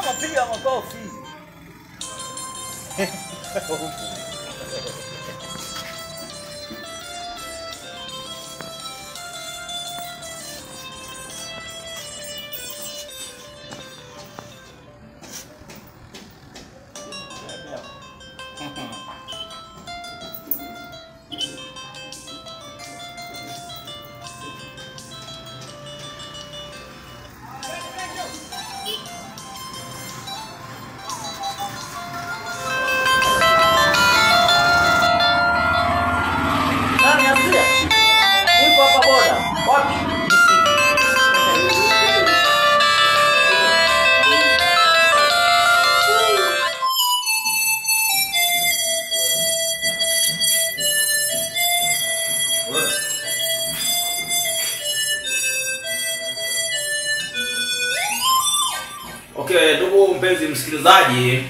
Mama piga makofi. Okay, ndugu mpenzi msikilizaji,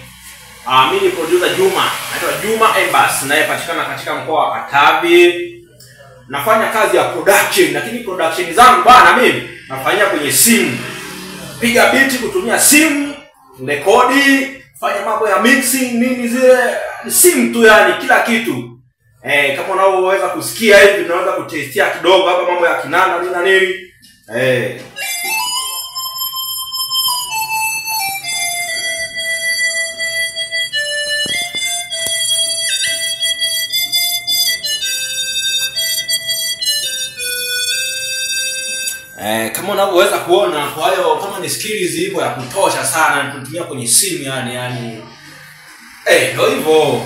mimi ni producer Juma. Naitwa Juma Embas, naye patikana katika mkoa wa Katavi. Nafanya kazi ya production, lakini production zangu bana mimi nafanyia kwenye simu. Piga beat kutumia simu, rekodi, fanya mambo ya mixing nini zile, simu tu yani kila kitu. Kama unaoweza kusikia hivi tunaweza kutestia kidogo hapa mambo ya kinanda nini na nini. Kama unavyoweza kuona, kwa hiyo kama ni skills ipo ya kutosha sana, tunatumia kwenye simu yani ndio hivyo.